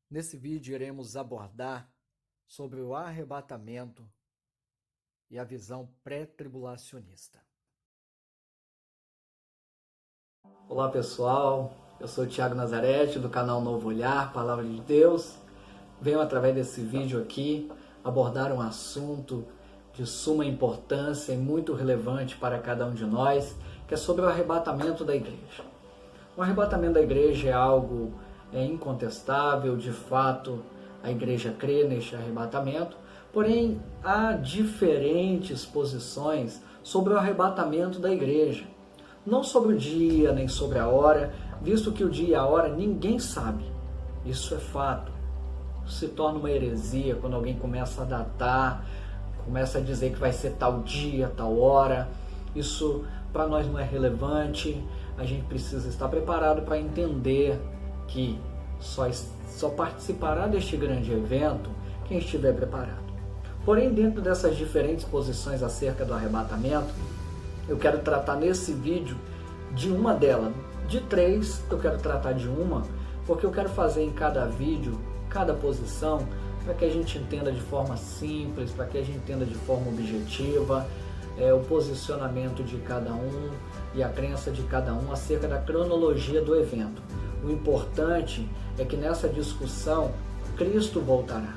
Nesse vídeo iremos abordar sobre o arrebatamento e a visão pré-tribulacionista. Olá pessoal, eu sou o Thiago Nazarete do canal Novo Olhar, Palavra de Deus. Venho através desse vídeo aqui abordar um assunto de suma importância e muito relevante para cada um de nós, que é sobre o arrebatamento da igreja. O arrebatamento da igreja é algo incontestável, de fato a igreja crê neste arrebatamento, porém há diferentes posições sobre o arrebatamento da igreja. Não sobre o dia, nem sobre a hora, visto que o dia e a hora ninguém sabe. Isso é fato. Se torna uma heresia quando alguém começa a datar, começa a dizer que vai ser tal dia, tal hora. Isso para nós não é relevante. A gente precisa estar preparado para entender que só participará deste grande evento quem estiver preparado. Porém, dentro dessas diferentes posições acerca do arrebatamento, eu quero tratar nesse vídeo de uma delas. De três, eu quero tratar de uma, porque eu quero fazer em cada vídeo, cada posição, para que a gente entenda de forma simples, para que a gente entenda de forma objetiva, o posicionamento de cada um e a crença de cada um acerca da cronologia do evento. O importante é que nessa discussão Cristo voltará.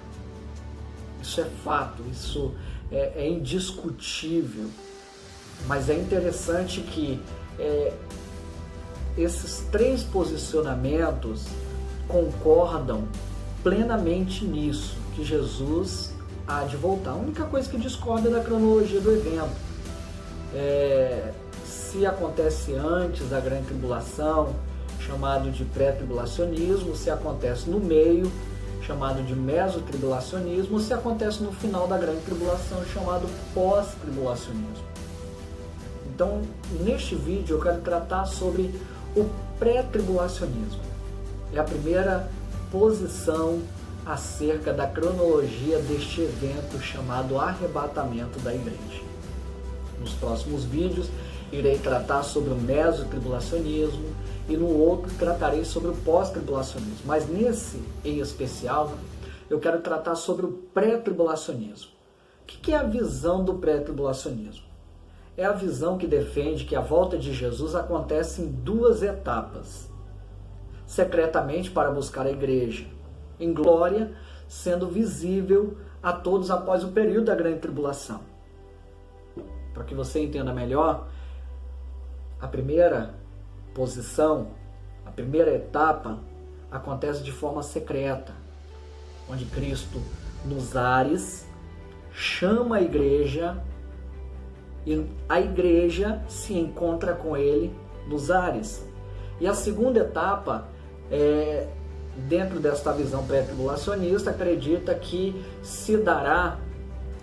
Isso é fato, isso é indiscutível. Mas é interessante que esses três posicionamentos concordam plenamente nisso, que Jesus há de voltar. A única coisa que discorda é da cronologia do evento. Se acontece antes da grande tribulação, chamado de pré-tribulacionismo, se acontece no meio, chamado de mesotribulacionismo, se acontece no final da grande tribulação, chamado pós-tribulacionismo. Então, neste vídeo eu quero tratar sobre o pré-tribulacionismo. É a primeira posição acerca da cronologia deste evento chamado arrebatamento da igreja. Nos próximos vídeos irei tratar sobre o mesotribulacionismo e no outro tratarei sobre o pós-tribulacionismo. Mas nesse em especial, eu quero tratar sobre o pré-tribulacionismo. O que é a visão do pré-tribulacionismo? É a visão que defende que a volta de Jesus acontece em duas etapas. Secretamente para buscar a igreja, em glória, sendo visível a todos após o período da grande tribulação. Para que você entenda melhor, a primeira posição, a primeira etapa, acontece de forma secreta, onde Cristo, nos ares, chama a igreja e a igreja se encontra com ele nos ares. E a segunda etapa, dentro desta visão pré-tribulacionista, acredita que se dará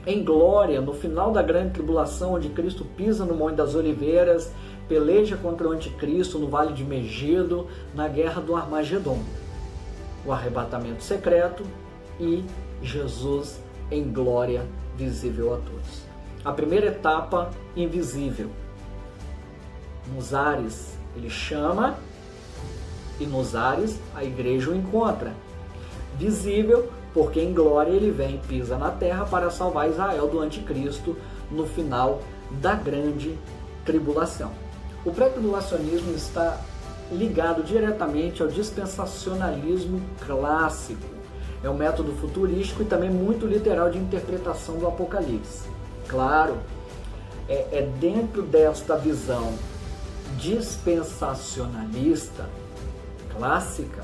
em glória no final da grande tribulação, onde Cristo pisa no Monte das Oliveiras, peleja contra o anticristo no Vale de Megido, na guerra do Armagedon. O arrebatamento secreto e Jesus em glória visível a todos. A primeira etapa, invisível. Nos ares ele chama e nos ares a igreja o encontra. Visível, porque em glória ele vem e pisa na terra para salvar Israel do anticristo no final da grande tribulação. O pré-tribulacionismo está ligado diretamente ao dispensacionalismo clássico. É um método futurístico e também muito literal de interpretação do Apocalipse. Claro, é dentro desta visão dispensacionalista clássica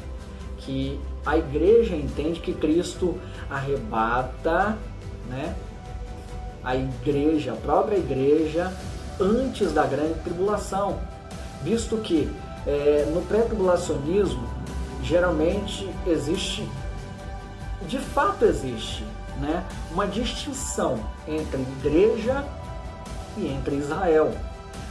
que a igreja entende que Cristo arrebata, a igreja, a própria igreja, antes da grande tribulação, visto que no pré-tribulacionismo geralmente existe, de fato existe, uma distinção entre igreja e entre Israel.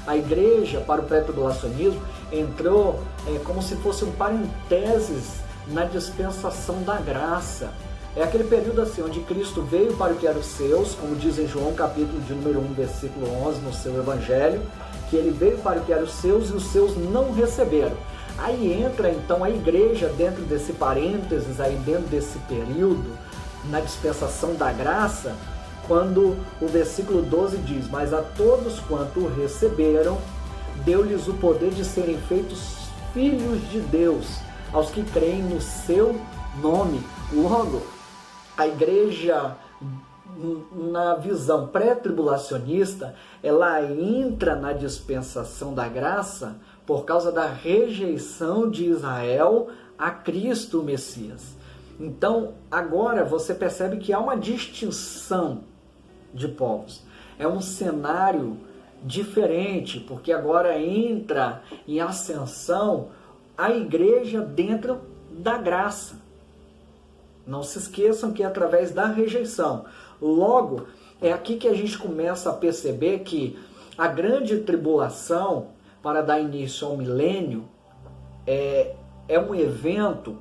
A igreja, para o pré-tribulacionismo, entrou como se fosse um parênteses na dispensação da graça. É aquele período assim, onde Cristo veio para o que era os seus, como diz em João capítulo de número 1, versículo 11, no seu evangelho, que ele veio para o que era os seus e os seus não receberam. Aí entra então a igreja dentro desse parênteses, aí dentro desse período, na dispensação da graça, quando o versículo 12 diz: mas a todos quanto o receberam, deu-lhes o poder de serem feitos filhos de Deus, aos que creem no seu nome. Logo, a igreja, na visão pré-tribulacionista, ela entra na dispensação da graça por causa da rejeição de Israel a Cristo o Messias. Então, agora você percebe que há uma distinção de povos. É um cenário diferente, porque agora entra em ascensão a igreja dentro da graça. Não se esqueçam que é através da rejeição. Logo, é aqui que a gente começa a perceber que a grande tribulação, para dar início ao milênio, é um evento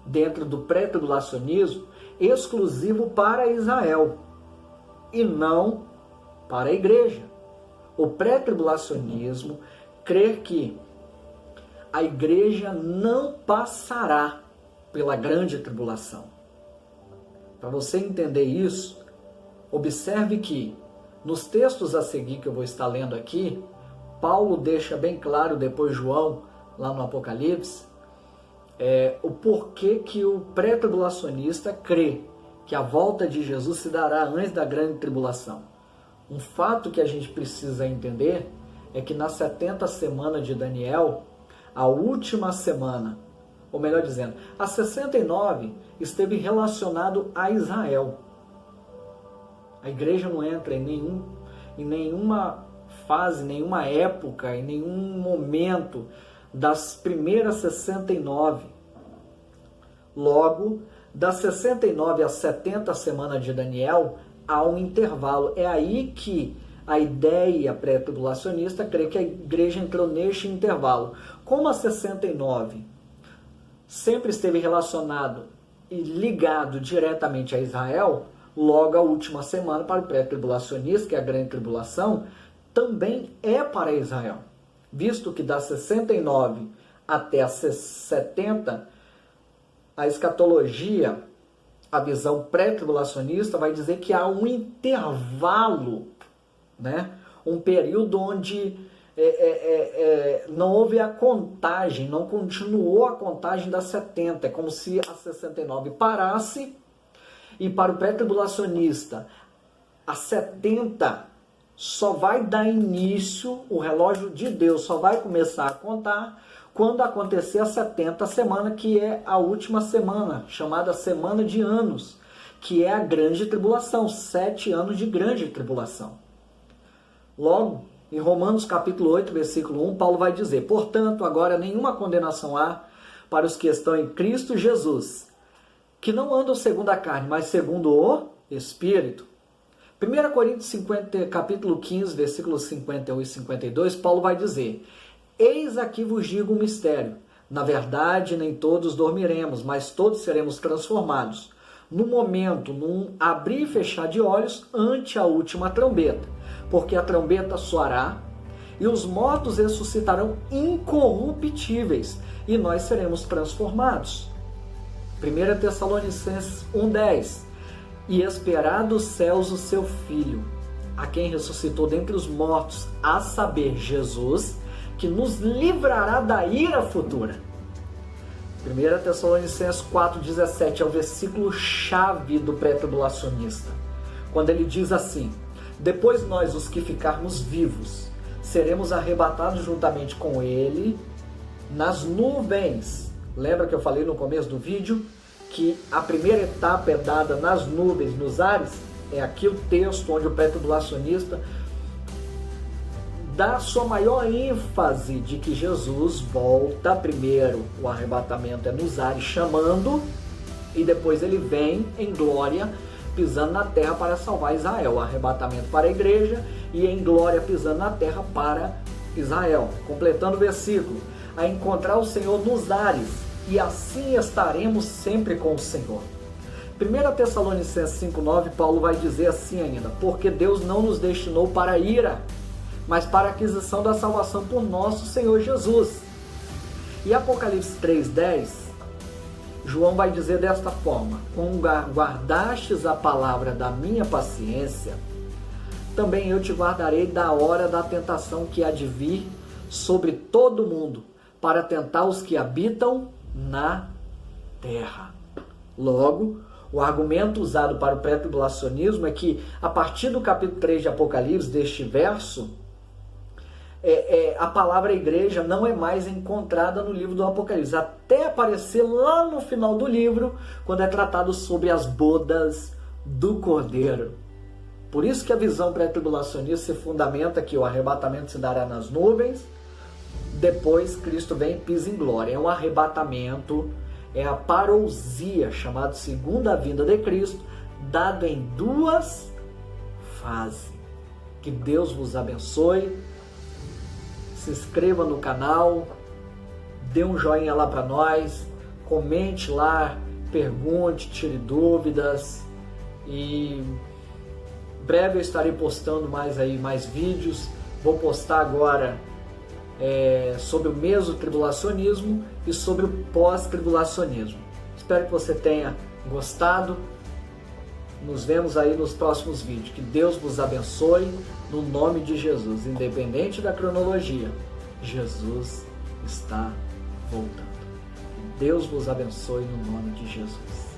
dentro do pré-tribulacionismo exclusivo para Israel e não para a igreja. O pré-tribulacionismo crê que a igreja não passará pela grande tribulação. Para você entender isso, observe que nos textos a seguir que eu vou estar lendo aqui, Paulo deixa bem claro, depois João, lá no Apocalipse, o porquê que o pré-tribulacionista crê que a volta de Jesus se dará antes da grande tribulação. Um fato que a gente precisa entender é que na 70 semana de Daniel, a última semana, ou melhor dizendo, a 69 esteve relacionado a Israel. A igreja não entra em nenhuma fase, nenhuma época, em nenhum momento das primeiras 69. Logo, das 69 às 70 semanas de Daniel, há um intervalo. É aí que a ideia pré-tribulacionista crê que a igreja entrou neste intervalo. Como a 69 sempre esteve relacionado e ligado diretamente a Israel, logo a última semana para o pré-tribulacionista, que é a grande tribulação, também é para Israel. Visto que das 69 até as 70, a escatologia, a visão pré-tribulacionista, vai dizer que há um intervalo, né? Um período onde não houve a contagem, não continuou a contagem das 70. É como se a 69 parasse, e para o pré-tribulacionista, a 70 só vai dar início, o relógio de Deus só vai começar a contar quando acontecer a 70 semana, que é a última semana, chamada Semana de Anos, que é a grande tribulação, 7 anos de grande tribulação. Logo, em Romanos capítulo 8, versículo 1, Paulo vai dizer: portanto, agora nenhuma condenação há para os que estão em Cristo Jesus, que não andam segundo a carne, mas segundo o Espírito. 1 Coríntios capítulo 15, versículos 51 e 52, Paulo vai dizer: eis aqui vos digo um mistério. Na verdade, nem todos dormiremos, mas todos seremos transformados. No momento, num abrir e fechar de olhos, ante a última trombeta. Porque a trombeta soará, e os mortos ressuscitarão incorruptíveis, e nós seremos transformados. 1 Tessalonicenses 1,10. E esperar dos céus o seu Filho, a quem ressuscitou dentre os mortos, a saber, Jesus, que nos livrará da ira futura. 1 Tessalonicenses 4,17 é o versículo chave do pré-tribulacionista, quando ele diz assim: depois nós, os que ficarmos vivos, seremos arrebatados juntamente com ele nas nuvens. Lembra que eu falei no começo do vídeo que a primeira etapa é dada nas nuvens, nos ares? É aqui o texto onde o pré-tribulacionista dá sua maior ênfase de que Jesus volta primeiro, o arrebatamento é nos ares chamando, e depois ele vem em glória pisando na terra para salvar Israel. O arrebatamento para a igreja e em glória pisando na terra para Israel. Completando o versículo: a encontrar o Senhor nos ares, e assim estaremos sempre com o Senhor. 1 Tessalonicenses 5,9, Paulo vai dizer assim ainda: porque Deus não nos destinou para a ira, mas para a aquisição da salvação por nosso Senhor Jesus. E Apocalipse 3:10, João vai dizer desta forma: como guardastes a palavra da minha paciência, também eu te guardarei da hora da tentação que há de vir sobre todo o mundo, para tentar os que habitam na terra. Logo, o argumento usado para o pré-tribulacionismo é que, a partir do capítulo 3 de Apocalipse, deste verso, a palavra igreja não é mais encontrada no livro do Apocalipse, até aparecer lá no final do livro, quando é tratado sobre as bodas do Cordeiro. Por isso que a visão pré-tribulacionista se fundamenta que o arrebatamento se dará nas nuvens, depois Cristo vem e pisa em glória. É um arrebatamento, é a parousia, chamado segunda vinda de Cristo, dado em duas fases. Que Deus vos abençoe. Se inscreva no canal, dê um joinha lá para nós, comente lá, pergunte, tire dúvidas, e em breve eu estarei postando mais vídeos. Vou postar agora sobre o mesotribulacionismo e sobre o pós-tribulacionismo. Espero que você tenha gostado. Nos vemos aí nos próximos vídeos. Que Deus vos abençoe no nome de Jesus. Independente da cronologia, Jesus está voltando. Que Deus vos abençoe no nome de Jesus.